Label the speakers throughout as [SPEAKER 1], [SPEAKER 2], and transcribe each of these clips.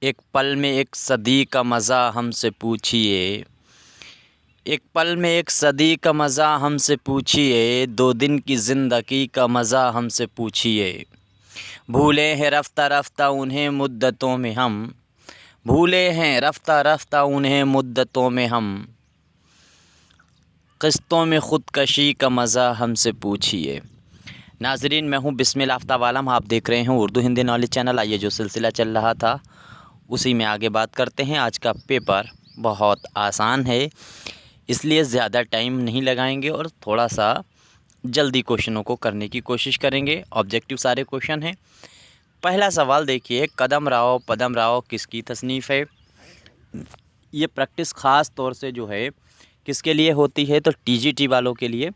[SPEAKER 1] एक पल में एक सदी का मज़ा हमसे पूछिए। एक पल में एक सदी का मज़ा हमसे पूछिए, 2 दिन की ज़िंदगी का मज़ा हमसे पूछिए। भूले हैं रफ्ता रफ्ता उन्हें मुद्दतों में हम, भूले हैं रफ्ता रफ्ता उन्हें मुद्दतों में हम। क़िस्तों में ख़ुदकशी का मज़ा हमसे पूछिए। नाज़रीन, मैं हूँ बिस्मिल आफ्ताब आलम, आप देख रहे हैं उर्दू हिंदी नॉलेज चैनल। आइए जो सिलसिला चल रहा था उसी में आगे बात करते हैं। आज का पेपर बहुत आसान है, इसलिए ज़्यादा टाइम नहीं लगाएंगे और थोड़ा सा जल्दी क्वेश्चनों को करने की कोशिश करेंगे। ऑब्जेक्टिव सारे क्वेश्चन हैं। पहला सवाल देखिए, कदम राव पदम राव किसकी तसनीफ़ है? ये प्रैक्टिस ख़ास तौर से जो है किसके लिए होती है, तो टीजीटी वालों के लिए।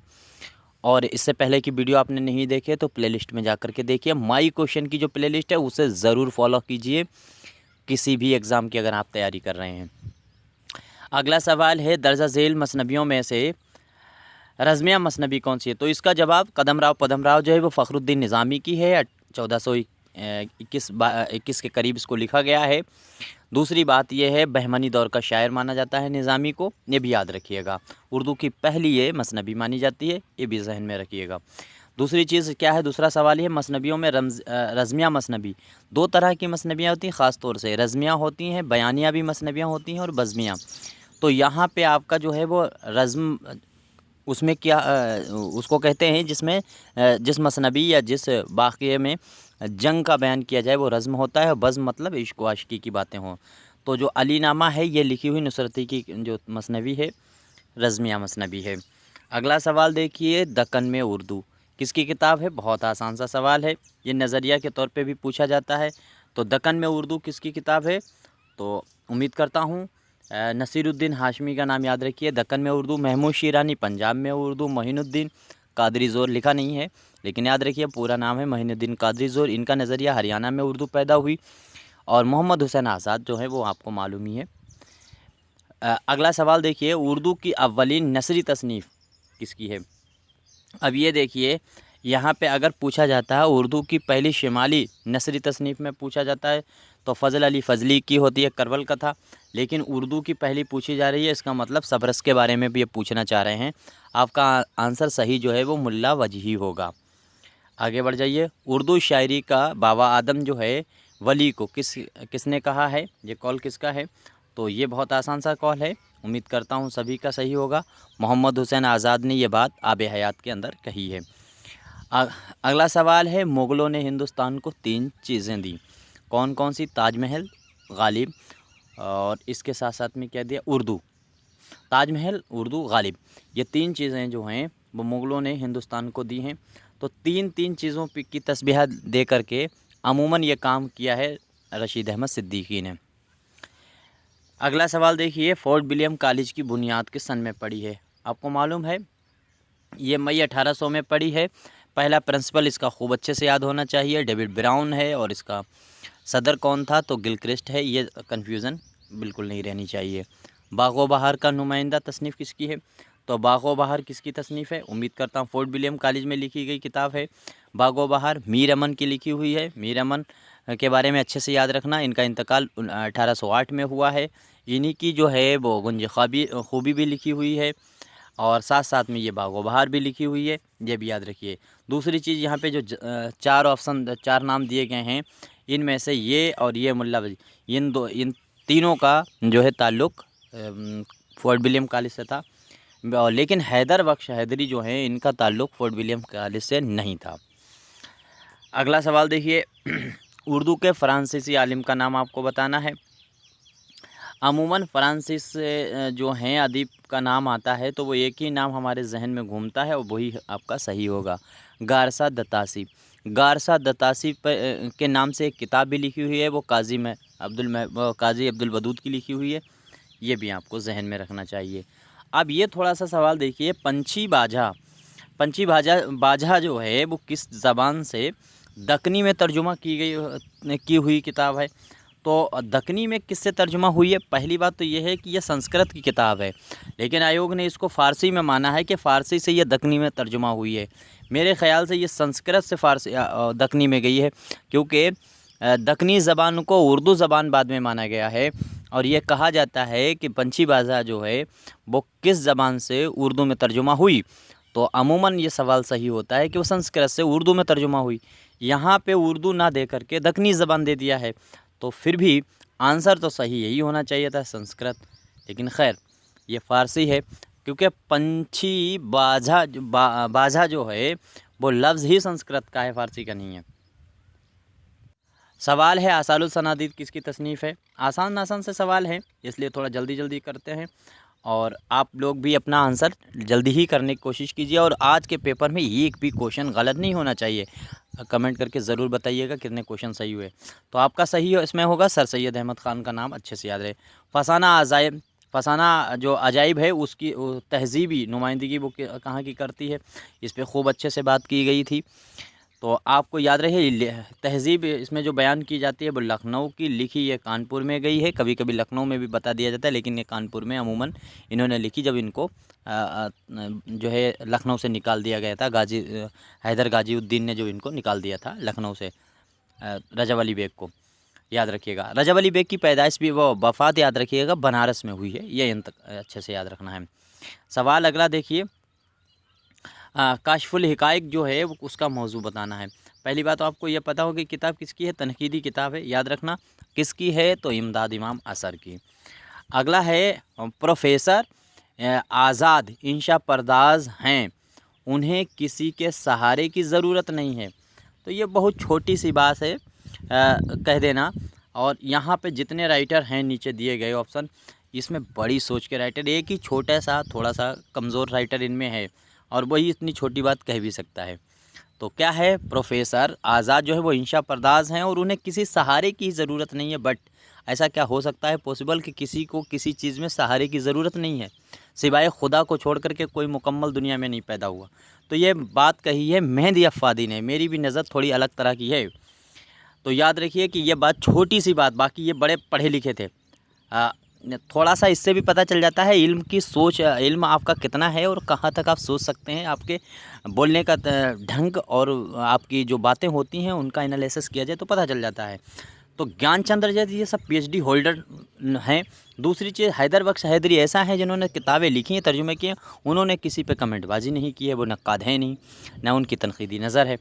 [SPEAKER 1] और इससे पहले की वीडियो आपने नहीं देखे तो प्लेलिस्ट में जा कर के देखिए। माई क्वेश्चन की जो प्लेलिस्ट है उसे ज़रूर फॉलो कीजिए किसी भी एग्ज़ाम की अगर आप तैयारी कर रहे हैं। अगला सवाल है, दर्जा झेल मसनबियों में से रज़मिया मसनबी कौन सी है? तो इसका जवाब कदम राव पदम राव जो है वो फ़खरुद्दीन निज़ामी की है। 1421 के करीब इसको लिखा गया है। दूसरी बात यह है, बहमनी दौर का शायर माना जाता है निज़ामी को, ये भी याद रखिएगा। उर्दू की पहली ये मसनबी मानी जाती है, ये भी जहन में रखिएगा। दूसरी चीज़ क्या है, दूसरा सवाल है, मसनबियों में रज़मिया मसनबी, 2 तरह की मसनबियाँ होती हैं ख़ास तौर से। रज़मिया होती हैं, बयानिया भी मसनबियाँ होती हैं, और बज़मिया। तो यहाँ पे आपका जो है वो रज़्म, उसमें क्या उसको कहते हैं जिसमें जिस मसनबी या जिस वाक़ये में जंग का बयान किया जाए वो रज़्म होता है। और बज़्म मतलब इश्क व आशिकी की बातें हों। तो जो अली नामा है ये लिखी हुई नुसरती की जो मसनबी है, रज़मिया मसनबी है। अगला सवाल देखिए, दक्कन में उर्दू किसकी किताब है? बहुत आसान सा सवाल है, ये नज़रिया के तौर पे भी पूछा जाता है। तो दक्कन में उर्दू किसकी किताब है? तो उम्मीद करता हूँ नसीरुद्दीन हाशमी का नाम याद रखिए। दक्कन में उर्दू, महमूद शिरानी पंजाब में उर्दू, मोइनुद्दीन कादरी ज़ोर लिखा नहीं है लेकिन याद रखिए पूरा नाम है मोइनुद्दीन कादरी ज़ोर। इनका नज़रिया हरियाणा में उर्दू पैदा हुई। और मोहम्मद हुसैन आज़ाद जो है वो आपको मालूम ही है। अगला सवाल देखिए, उर्दू की अव्वलीन नसरी तसनीफ़ किसकी है? अब ये देखिए, यहाँ पे अगर पूछा जाता है उर्दू की पहली शिमाली नसरी तसनीफ़ में पूछा जाता है तो फ़ज़ल अली फ़ज़ली की होती है करबल कथा। लेकिन उर्दू की पहली पूछी जा रही है, इसका मतलब सबरस के बारे में भी ये पूछना चाह रहे हैं। आपका आंसर सही जो है वो मुल्ला वजही होगा। आगे बढ़ जाइए। उर्दू शायरी का बाबा आदम जो है वली को किसने कहा है? ये कॉल किसका है? तो ये बहुत आसान सा कॉल है, उम्मीद करता हूँ सभी का सही होगा। मोहम्मद हुसैन आज़ाद ने ये बात आब हयात के अंदर कही है। अगला सवाल है, मुग़लों ने हिंदुस्तान को 3 चीज़ें दी, कौन कौन सी? ताजमहल, गालिब, और इसके साथ साथ में क्या दिया? उर्दू। ताजमहल, उर्दू, गालिब, ये 3 चीज़ें जो हैं वो मुग़लों ने हिंदुस्तान को दी हैं। तो 3 चीज़ों की तस्बीह दे करके अमूमन ये काम किया है रशीद अहमद सिद्दीकी ने। अगला सवाल देखिए, फोर्ट विलियम कॉलेज की बुनियाद किस सन में पड़ी है? आपको मालूम है ये मई 1800 में पड़ी है। पहला प्रिंसिपल इसका खूब अच्छे से याद होना चाहिए, डेविड ब्राउन है। और इसका सदर कौन था? तो गिलक्रिस्ट है। ये कन्फ्यूज़न बिल्कुल नहीं रहनी चाहिए। बाग़ो बहार का नुमाइंदा तसनीफ़ किसकी है? तो बाग़ो बहार किसकी तसनीफ़ है? उम्मीद करता हूँ फोर्ट विलियम कॉलेज में लिखी गई किताब है बाग़ो बहार। मीर अमन की लिखी हुई है। मीर अमन के बारे में अच्छे से याद रखना, इनका इंतकाल 1808 में हुआ है। इन्हीं की जो है वो गुंज खूबी भी लिखी हुई है, और साथ साथ में ये बाग़ो बहार भी लिखी हुई है, ये भी याद रखिए। दूसरी चीज़, यहाँ पे जो 4 नाम दिए गए हैं, इनमें से ये और ये मुल्ला वजी, इन तीनों का जो है ताल्लुक़ फोर्ट विलियम कॉलेज से था। लेकिन हैदर बख्श हैदरी जो हैं, इनका ताल्लुक़ फोर्ट विलियम कॉलेज से नहीं था। अगला सवाल देखिए, उर्दू के फ़्रांसीसी आलिम का नाम आपको बताना है। अमूमन फ़्रांसीस से जो हैं अदीब का नाम आता है तो वो एक ही नाम हमारे जहन में घूमता है और वही आपका सही होगा, गारसा दतासी। गारसा दतासी के नाम से एक किताब भी लिखी हुई है, वो काज़ी अब्दुल वदूद की लिखी हुई है, ये भी आपको जहन में रखना चाहिए। अब ये थोड़ा सा सवाल देखिए, पंछी बाजा जो है वो किस ज़बान से दक्कनी में तर्जुमा की हुई किताब है? तो दक्कनी में किससे तर्जुमा हुई है? पहली बात तो ये है कि यह संस्कृत की किताब है, लेकिन आयोग ने इसको फ़ारसी में माना है कि फ़ारसी से ये दक्कनी में तर्जुमा हुई है। मेरे ख़्याल से ये संस्कृत से फ़ारसी दक्कनी में गई है, क्योंकि दक्कनी ज़बान को उर्दू ज़बान बाद में माना गया है। और ये कहा जाता है कि पंछी बाज़ा जो है वो किस ज़बान से उर्दू में तर्जुमा हुई, तो अमूमन ये सवाल सही होता है कि वो संस्कृत से उर्दू में तर्जुमा हुई। यहाँ पे उर्दू ना दे करके दक्कनी ज़बान दे दिया है, तो फिर भी आंसर तो सही यही होना चाहिए था, संस्कृत। लेकिन खैर ये फ़ारसी है, क्योंकि पंछी बाज़ा जो है वो लफ्ज़ ही संस्कृत का है, फ़ारसी का नहीं है। सवाल है आसालुल सनादीद किसकी तसनीफ़ है। आसान से सवाल है, इसलिए थोड़ा जल्दी करते हैं, और आप लोग भी अपना आंसर जल्दी ही करने की कोशिश कीजिए। और आज के पेपर में एक भी क्वेश्चन गलत नहीं होना चाहिए। कमेंट करके ज़रूर बताइएगा कितने क्वेश्चन सही हुए। तो आपका सही इसमें होगा सर सैयद अहमद ख़ान का नाम अच्छे से याद रहे। फसाना जो अजाइब है उसकी तहज़ीबी नुमाइंदगी वो कहाँ की करती है, इस पर खूब अच्छे से बात की गई थी। तो आपको याद रहे तहज़ीब इसमें जो बयान की जाती है वो लखनऊ की लिखी, ये कानपुर में गई है। कभी कभी लखनऊ में भी बता दिया जाता है, लेकिन ये कानपुर में अमूमन इन्होंने लिखी, जब इनको जो है लखनऊ से निकाल दिया गया था। हैदर गाजीउद्दीन ने जो इनको निकाल दिया था लखनऊ से, रजब अली बेग को, याद रखिएगा। रजब अली बेग की पैदाइश भी, वो वफ़ात याद रखिएगा, बनारस में हुई है, ये अच्छे से याद रखना है। सवाल अगला देखिए, काशफुल हिकायक जो है वो उसका मौजू बताना है। पहली बात तो आपको ये पता होगी किताब किसकी है, तनकीदी किताब है, याद रखना किसकी है, तो इमदाद इमाम असर की। अगला है प्रोफेसर आज़ाद इंशा परदाज हैं, उन्हें किसी के सहारे की ज़रूरत नहीं है। तो ये बहुत छोटी सी बात है, कह देना। और यहाँ पे जितने राइटर हैं नीचे दिए गए ऑप्शन, इसमें बड़ी सोच के राइटर, एक ही छोटा सा थोड़ा सा कमज़ोर राइटर इनमें है, और वही इतनी छोटी बात कह भी सकता है। तो क्या है, प्रोफेसर आज़ाद जो है वो इंशा परदाज हैं और उन्हें किसी सहारे की ज़रूरत नहीं है। बट ऐसा क्या हो सकता है पॉसिबल कि किसी को किसी चीज़ में सहारे की ज़रूरत नहीं है, सिवाय खुदा को छोड़ करके कोई मुकम्मल दुनिया में नहीं पैदा हुआ। तो ये बात कही है मेहदी अफ़ादी ने, मेरी भी नज़र थोड़ी अलग तरह की है। तो याद रखिए कि ये बात छोटी सी बात, बाकी ये बड़े पढ़े लिखे थे। थोड़ा सा इससे भी पता चल जाता है इल्म की सोच, इल्म आपका कितना है और कहाँ तक आप सोच सकते हैं। आपके बोलने का ढंग और आपकी जो बातें होती हैं उनका एनालिसिस किया जाए तो पता चल जाता है। तो ज्ञानचंद्र जैसे ये सब पीएचडी होल्डर हैं। दूसरी चीज़, हैदर बख्श हैदरी ऐसा है जिन्होंने किताबें लिखी हैं, तर्जुमे किए, उन्होंने किसी पे कमेंटबाजी नहीं की है, वो नक्काद है नहीं, ना उनकी तनकीदी नज़र है।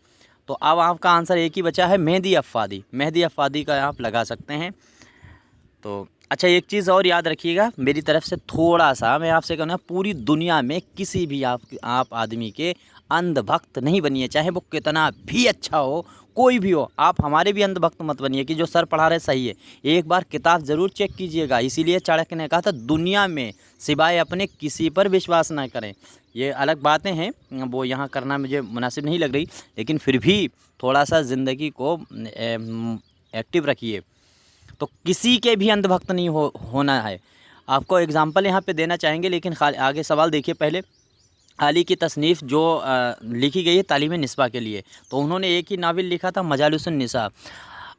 [SPEAKER 1] तो अब आपका आंसर एक ही बचा है, मेहदी अफ़ादी। मेहदी अफ़ादी का आप लगा सकते हैं। तो अच्छा, एक चीज़ और याद रखिएगा मेरी तरफ से, थोड़ा सा मैं आपसे कहूँगा, पूरी दुनिया में किसी भी आप आदमी के अंधभक्त नहीं बनिए, चाहे वो कितना भी अच्छा हो, कोई भी हो। आप हमारे भी अंधभक्त मत बनिए कि जो सर पढ़ा रहे सही है। एक बार किताब ज़रूर चेक कीजिएगा। इसीलिए चाणक्य ने कहा था दुनिया में सिवाय अपने किसी पर विश्वास ना करें। ये अलग बातें हैं, वो यहाँ करना मुझे मुनासिब नहीं लग रही, लेकिन फिर भी थोड़ा सा ज़िंदगी को एक्टिव रखिए। तो किसी के भी अंधभक्त नहीं होना है। आपको एग्ज़ाम्पल यहाँ पे देना चाहेंगे, लेकिन आगे सवाल देखिए। पहले अली की तसनीफ़ जो लिखी गई है तालीम निस्बा के लिए, तो उन्होंने एक ही नावल लिखा था मजालिसुन निसा।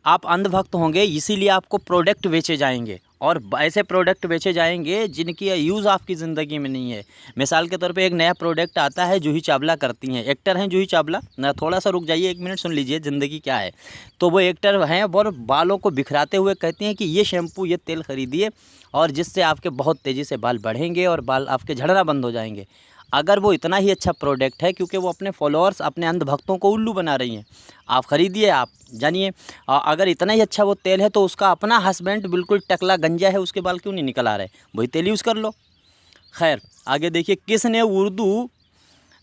[SPEAKER 1] आप अंधभक्त होंगे इसीलिए आपको प्रोडक्ट बेचे जाएंगे, और ऐसे प्रोडक्ट बेचे जाएंगे जिनकी यूज़ आपकी ज़िंदगी में नहीं है। मिसाल के तौर पे एक नया प्रोडक्ट आता है, जूही चावला करती हैं, एक्टर हैं जूही चावला ना। थोड़ा सा रुक जाइए, 1 मिनट सुन लीजिए ज़िंदगी क्या है। तो वो एक्टर हैं और बालों को बिखराते हुए कहती हैं कि ये शैम्पू, ये तेल ख़रीदिए और जिससे आपके बहुत तेज़ी से बाल बढ़ेंगे और बाल आपके झड़ना बंद हो जाएंगे। अगर वो इतना ही अच्छा प्रोडक्ट है, क्योंकि वो अपने फॉलोअर्स, अपने अंधभक्तों को उल्लू बना रही हैं, आप ख़रीदिए, आप जानिए। अगर इतना ही अच्छा वो तेल है तो उसका अपना हस्बैंड बिल्कुल टकला गंजा है, उसके बाल क्यों नहीं निकल आ रहे, वही तेल यूज़ कर लो। खैर आगे देखिए, किसने उर्दू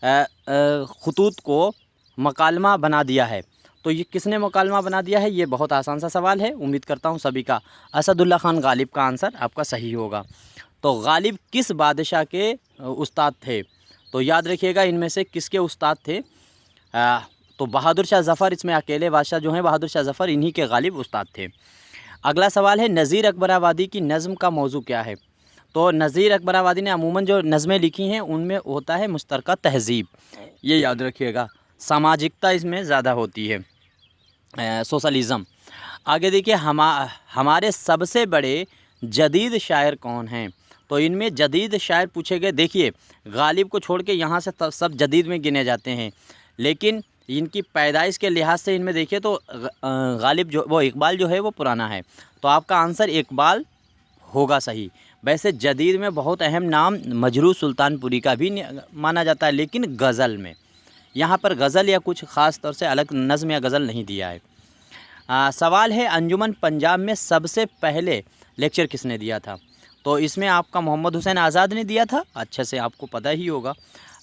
[SPEAKER 1] खतूत को मकालमा बना दिया है। तो ये किसने मकालमा बना दिया है, ये बहुत आसान सा सवाल है, उम्मीद करता हूँ सभी का। असदुल्ला खान गालिब का आंसर आपका सही होगा। तो गालिब किस बादशाह के उस्ताद थे, तो याद रखिएगा इनमें से किसके उस्ताद थे। तो बहादुर शाह ज़फ़र, इसमें अकेले बादशाह जो हैं बहादुर शाह ज़फ़र, इन्हीं के गालिब उस्ताद थे। अगला सवाल है, नज़ीर अकबराबादी की नज़म का मौजू क्या है। तो नज़ीर अकबराबादी ने अमूमन जो नज़में लिखी हैं उनमें होता है मुश्तरका तहज़ीब, ये याद रखिएगा। सामाजिकता इसमें ज़्यादा होती है, सोशलिज़म। आगे देखिए, हमारे सबसे बड़े जदीद शायर कौन हैं। तो इनमें जदीद शायर पूछे गए। देखिए गालिब को छोड़ के यहाँ से सब जदीद में गिने जाते हैं, लेकिन इनकी पैदाइश के लिहाज से इनमें देखिए तो गालिब जो वो इकबाल जो है वो पुराना है, तो आपका आंसर इकबाल होगा सही। वैसे जदीद में बहुत अहम नाम मजरू सुल्तानपुरी का भी माना जाता है, लेकिन गज़ल में यहाँ पर गज़ल या कुछ ख़ास तौर से अलग नज़्म या गज़ल नहीं दिया है। सवाल है अंजुमन पंजाब में सबसे पहले लेक्चर किसने दिया था? तो इसमें आपका मोहम्मद हुसैन आज़ाद ने दिया था, अच्छे से आपको पता ही होगा।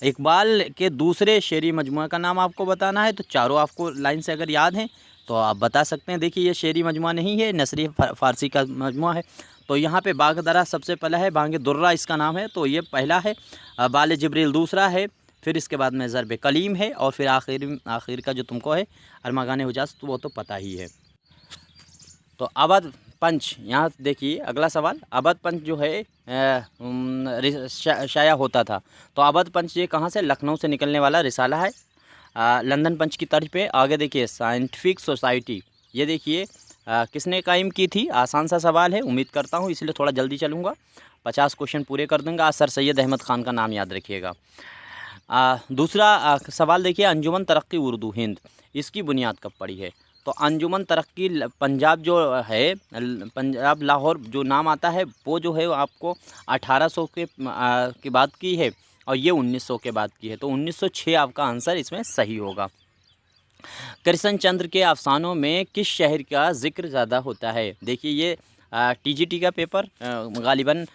[SPEAKER 1] इकबाल के दूसरे शेरी मजमुआ का नाम आपको बताना है, तो चारों आपको लाइन से अगर याद हैं तो आप बता सकते हैं। देखिए ये शेरी मजमुआ नहीं है, नसरी फ़ारसी का मजमुआ है। तो यहाँ पे बागदरा सबसे पहला है, बांगे दुर्रा इसका नाम है, तो ये पहला है। बाल जिब्रील दूसरा है, फिर इसके बाद में ज़रब कलीम है, और फिर आखिर का जो तुमको है अरमागान हुजाज, तो वो तो पता ही है। तो अवध पंच, यहाँ देखिए अगला सवाल, अवध पंच जो है शाया होता था, तो अवध पंच ये कहाँ से? लखनऊ से निकलने वाला रिसाला है, लंदन पंच की तर्ज पे। आगे देखिए साइंटिफिक सोसाइटी, ये देखिए किसने कायम की थी? आसान सा सवाल है, उम्मीद करता हूँ, इसलिए थोड़ा जल्दी चलूँगा, 50 क्वेश्चन पूरे कर दूँगा। सर सैयद अहमद ख़ान का नाम याद रखिएगा। दूसरा सवाल देखिए, अंजुमन तरक्की उर्दू हिंद, इसकी बुनियाद कब पड़ी है? तो अंजुमन तरक्की पंजाब जो है, पंजाब लाहौर जो नाम आता है वो जो है आपको 1800 के बाद की है, और ये 1900 के बाद की है, तो 1906 आपका आंसर इसमें सही होगा। कृष्ण चंद्र के अफसानों में किस शहर का जिक्र ज़्यादा होता है? देखिए ये टीजीटी का पेपर गालिबन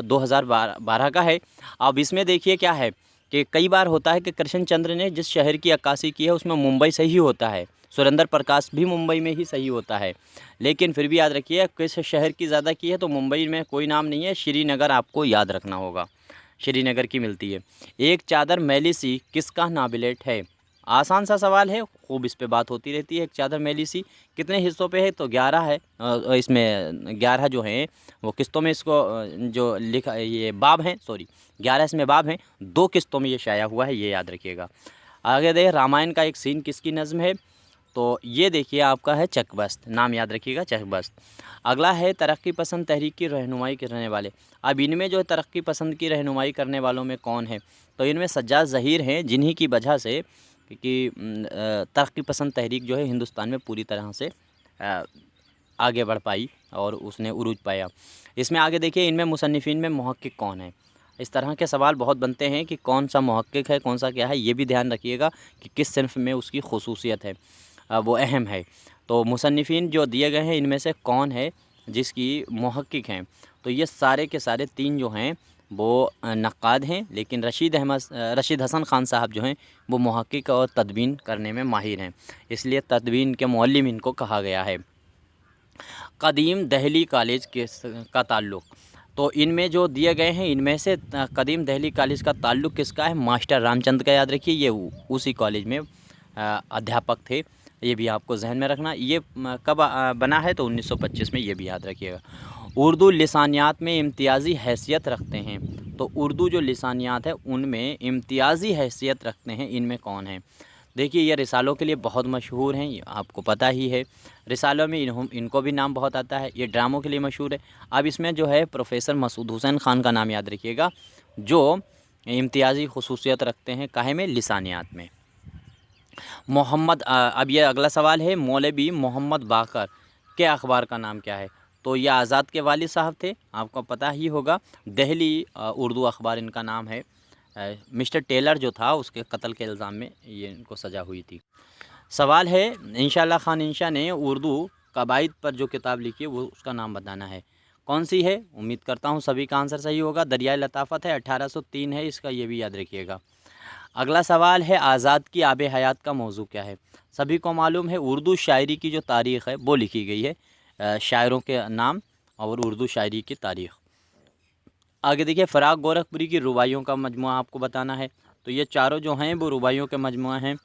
[SPEAKER 1] 2012 का है। अब इसमें देखिए क्या है कि कई बार होता है कि कृष्ण चंद्र ने जिस शहर की अक्कासी की है उसमें मुंबई सही होता है, सुरेंद्र प्रकाश भी मुंबई में ही सही होता है, लेकिन फिर भी याद रखिए किस शहर की ज़्यादा की है, तो मुंबई में कोई नाम नहीं है, श्रीनगर आपको याद रखना होगा, श्रीनगर की मिलती है। एक चादर मैली सी किसका नाबिलेट है? आसान सा सवाल है, खूब इस पे बात होती रहती है। एक चादर मैली सी कितने हिस्सों पे है? तो 11 है। इसमें 11 जो हैं वो किस्तों में इसको जो लिखा ये बाब हैं, सॉरी 11 इसमें बाब हैं, 2 किस्तों में ये शाया हुआ है, ये याद रखिएगा। आगे देख, रामायण का एक सीन किसकी नज़्म है? तो ये देखिए आपका है चकबस्त, नाम याद रखिएगा चकबस्त। अगला है तरक्की पसंद तहरीक की रहनुमाई करने वाले। अब इनमें जो तरक्की पसंद की रहनुमाई करने वालों में कौन है? तो इनमें सज्जाद ज़हीर हैं, जिन्हीं की वजह से कि तरक्की पसंद तहरीक जो है हिंदुस्तान में पूरी तरह से आगे बढ़ पाई और उसने उरूज पाया। इसमें आगे देखिए इनमें मुसन्निफ़ीन में मुहक्किक कौन है? इस तरह के सवाल बहुत बनते हैं कि कौन सा मुहक्किक है, कौन सा क्या है, ये भी ध्यान रखिएगा कि किस सिन्फ में उसकी खुसूसियत है, वो अहम है। तो मुसन्निफ़ीन जो दिए गए हैं इनमें से कौन है जिसकी मुहक्किक हैं? तो ये सारे के सारे 3 जो हैं वो नक्काद हैं, लेकिन रशीद हसन ख़ान साहब जो हैं वो मुहक्किक और तदवीन करने में माहिर हैं, इसलिए तदवीन के मुअल्लिम इनको कहा गया है। कदीम दहली कॉलेज का ताल्लुक़, तो इनमें जो दिए गए हैं इनमें से कदीम दहली कॉलेज का ताल्लुक़ किसका है? मास्टर रामचंद का, याद रखिए, ये उसी कॉलेज में अध्यापक थे, ये भी आपको जहन में रखना। ये कब बना है? तो 1925 में, ये भी याद रखिएगा। उर्दू लिसानियात में इम्तियाज़ी हैसियत रखते हैं, तो उर्दू जो लिसानियात है उनमें इम्तियाज़ी हैसियत रखते हैं, इनमें कौन है? देखिए ये रिसालों के लिए बहुत मशहूर हैं, ये आपको पता ही है, रिसालों में इनको भी नाम बहुत आता है, ये ड्रामों के लिए मशहूर है। अब इसमें जो है प्रोफेसर मसूद हुसैन ख़ान का नाम याद रखिएगा, जो इम्तियाज़ी खुसूसियत रखते हैं काहे में? लिसानियात में। मोहम्मद अब ये अगला सवाल है, मौलवी मोहम्मद बाकर के अखबार का नाम क्या है? तो ये आज़ाद के वालिद साहब थे, आपको पता ही होगा, दहली उर्दू अखबार इनका नाम है। मिस्टर टेलर जो था उसके कत्ल के इल्ज़ाम में ये इनको सज़ा हुई थी। सवाल है, इंशाअल्लाह खान इंशा ने उर्दू कवायद पर जो किताब लिखी है वो उसका नाम बताना है, कौन सी है? उम्मीद करता हूँ सभी का आंसर सही होगा। दरियाए लताफ़त है, 1803 है इसका, ये भी याद रखिएगा। अगला सवाल है, आज़ाद की आब हयात का मौजू क्या है? सभी को मालूम है उर्दू शायरी की जो तारीख़ है वो लिखी गई है, शायरों के नाम और उर्दू शायरी की तारीख़। आगे देखिए, फ़राग गोरखपुरी की रुबाइयों का मजमुआ आपको बताना है, तो ये चारों जो हैं वो रुबाइयों के मजमुआ हैं।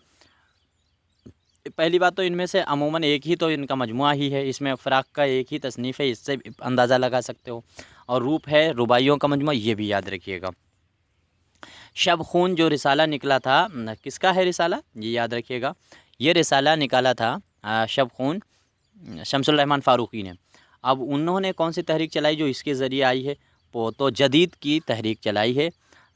[SPEAKER 1] पहली बात तो इनमें से अमूमन एक ही तो इनका मजमुआ ही है, इसमें फ़राग का एक ही तसनीफ़ है, इससे अंदाज़ा लगा सकते हो। और रूप है रुबाइयों का मजमुआ, ये भी याद रखिएगा। शब खून जो रिसाला निकला था, किसका है रिसाला? ये याद रखिएगा, ये रिसाला निकाला था शब खून शमसुल रहमान फ़ारूक़ी ने। अब उन्होंने कौन सी तहरीक चलाई जो इसके ज़रिए आई है? वो तो जदीद की तहरीक चलाई है,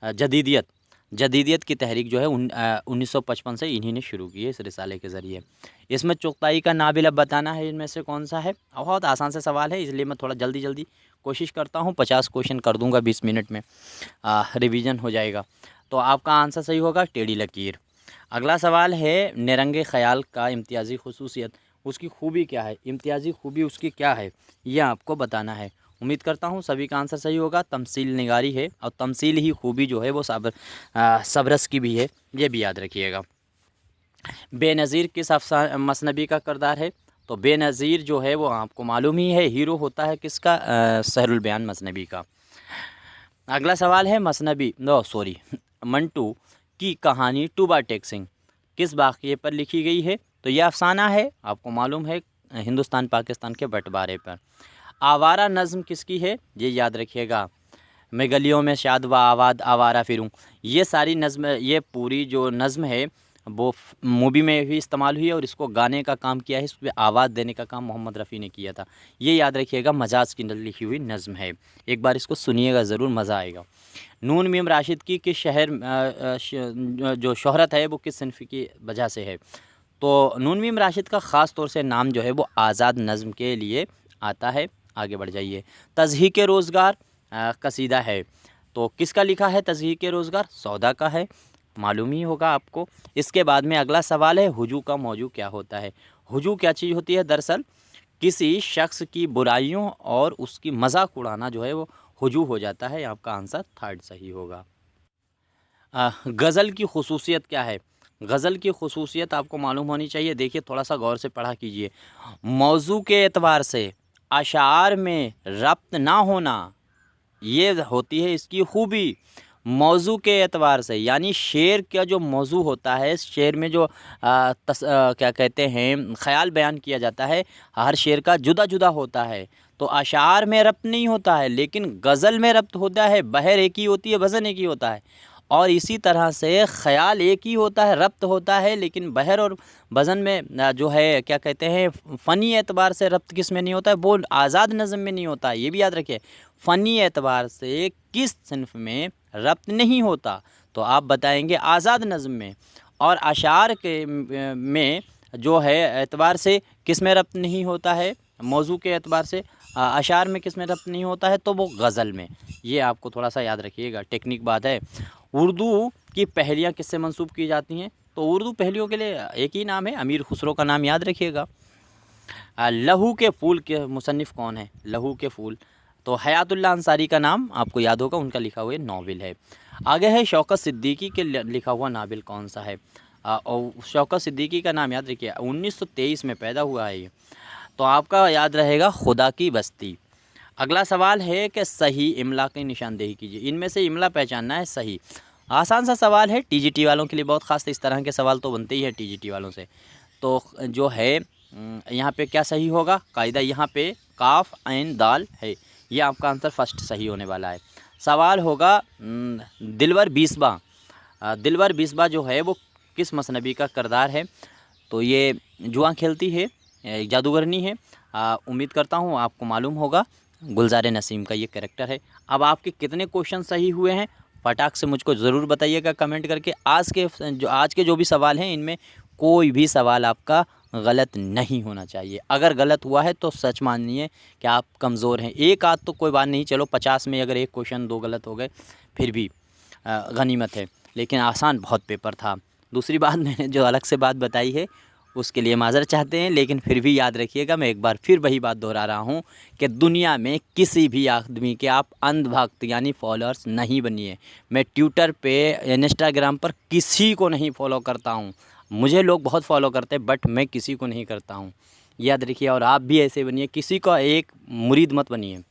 [SPEAKER 1] जदीदियत। जदीदियत की तहरीक जो है 1955 से इन्हीं ने शुरू की है इस रिसाले के ज़रिए। इसमें चुगताई का नाबिल अब बताना है इनमें से कौन सा है। बहुत आसान से सवाल है, इसलिए मैं थोड़ा जल्दी जल्दी कोशिश करता हूँ, 50 क्वेश्चन कर दूँगा 20 मिनट में, रिवीजन हो जाएगा। तो आपका आंसर सही होगा टेढ़ी लकीर। अगला सवाल है निरंगे ख़याल का इम्तियाज़ी खुसूसियत, उसकी खूबी क्या है, इम्तियाज़ी खूबी उसकी क्या है, ये आपको बताना है। उम्मीद करता हूँ सभी का आंसर सही होगा। तमसील निगारी है, और तमसील ही खूबी जो है वो सबरस की भी है, ये भी याद रखिएगा। बेनज़ीर किस मसनबी का किरदार है, तो बेनज़ीर जो है वो आपको मालूम ही है, हीरो होता है किसका, सहरुल बयान मसनबी का। अगला सवाल है मंटू की कहानी टूबा टेक सिंह किस वाक़ये पर लिखी गई है, तो यह अफसाना है, आपको मालूम है, हिंदुस्तान पाकिस्तान के बंटवारे पर। आवारा नज़्म किसकी है, ये याद रखिएगा। मैं गलियों में शाद व आवाद आवारा फिरूं, ये सारी नज़्म, ये पूरी जो नज़्म है वो मूवी में भी इस्तेमाल हुई है, और इसको गाने का काम किया है, इस पर आवाज़ देने का काम मोहम्मद रफ़ी ने किया था। ये याद रखिएगा, मजाज की लिखी हुई नज़्म है, एक बार इसको सुनिएगा ज़रूर, मज़ा आएगा। नून मीम राशिद की किस शहर जो शोहरत है वो किस सिनफ की वजह से है, तो नून मीम राशिद का ख़ास तौर से नाम जो है वो आज़ाद नज़्म के लिए आता है। आगे बढ़ जाइए। तज़हीक़ रोज़गार कसीदा है, तो किसका लिखा है तज़हीक़ रोज़गार, सौदा का है, मालूम ही होगा आपको। इसके बाद में अगला सवाल है हुजू का मौजू क्या होता है। हुजू क्या चीज़ होती है, दरअसल किसी शख्स की बुराइयों और उसकी मजाक उड़ाना जो है वो हुजू हो जाता है। आपका आंसर थर्ड सही होगा। गज़ल की खुसूसियत क्या है, गज़ल की खुसूसियत आपको मालूम होनी चाहिए। देखिए थोड़ा सा गौर से पढ़ा कीजिए। मौजू के एतबार से अशार में रब्त ना होना, ये होती है इसकी खूबी। मौजू के एतबार से, यानी शेर का जो मौजू होता है, शेर में जो क्या कहते हैं ख़याल बयान किया जाता है, हर शेर का जुदा जुदा होता है। तो अशार में रब्त नहीं होता है, लेकिन गज़ल में रब्त होता है। बहर एक ही होती है, वज़न एक ही होता है। और इसी तरह से ख़याल एक ही होता है, रब्त होता है, लेकिन बहर और वज़न में जो है क्या कहते हैं फ़नी एतबार से रब्त किस में नहीं होता है, वो आज़ाद नज़म में नहीं होता है। ये भी याद रखिए, फ़नी एतबार से किस सिनफ में रब्त नहीं होता, तो आप बताएंगे आज़ाद नज़म में। और अशार के में जो है एतबार से किस में रब्त नहीं होता है, मौजू के एतबार से अशार में किस में रब्त नहीं होता है, तो वो गज़ल में। ये आपको थोड़ा सा याद रखिएगा, टेक्निक बात है। उर्दू की पहेलियाँ किससे मंसूब की जाती हैं, तो उर्दू पहेलियों के लिए एक ही नाम है, अमीर खुसरो का नाम याद रखिएगा। लहू के फूल के मुसन्निफ़ कौन है, लहू के फूल, तो हयातुल्लाह अंसारी का नाम आपको याद होगा, उनका लिखा हुआ नावल है। आगे है शौकत सिद्दीकी के लिखा हुआ नावल कौन सा है, और शौकत सिद्दीकी का नाम याद रखिए, 1923 में पैदा हुआ है ये, तो आपका याद रहेगा खुदा की बस्ती। अगला सवाल है कि सही इमला की निशानदेही कीजिए, इनमें से इमला पहचानना है सही। आसान सा सवाल है, टीजीटी वालों के लिए बहुत ख़ास, इस तरह के सवाल तो बनते ही है टीजीटी वालों से। तो जो है यहाँ पे क्या सही होगा, कायदा यहाँ पे काफ ऐन दाल है, ये आपका आंसर फर्स्ट सही होने वाला है। सवाल होगा दिलवर बिस्बा, दिलवर बिस्बा जो है वो किस मसनबी का किरदार है, तो ये जुआ खेलती है, जादूगरनी है। उम्मीद करता हूँ आपको मालूम होगा, गुलजार नसीम का ये कैरेक्टर है। अब आपके कितने क्वेश्चन सही हुए हैं फटाक से मुझको ज़रूर बताइएगा कमेंट करके। आज के जो भी सवाल हैं इनमें कोई भी सवाल आपका गलत नहीं होना चाहिए। अगर गलत हुआ है तो सच मानिए कि आप कमज़ोर हैं। एक आध तो कोई बात नहीं, चलो 50 में अगर एक क्वेश्चन 2 गलत हो गए फिर भी गनीमत है, लेकिन आसान बहुत पेपर था। दूसरी बात मैंने जो अलग से बात बताई है उसके लिए माज़रत चाहते हैं, लेकिन फिर भी याद रखिएगा, मैं एक बार फिर वही बात दोहरा रहा हूँ कि दुनिया में किसी भी आदमी के आप अंधभक्त यानी फॉलोअर्स नहीं बनिए। मैं ट्विटर पे इंस्टाग्राम पर किसी को नहीं फॉलो करता हूँ, मुझे लोग बहुत फॉलो करते हैं बट मैं किसी को नहीं करता हूँ, याद रखिए। और आप भी ऐसे बनिए, किसी का एक मुरीद मत बनिए।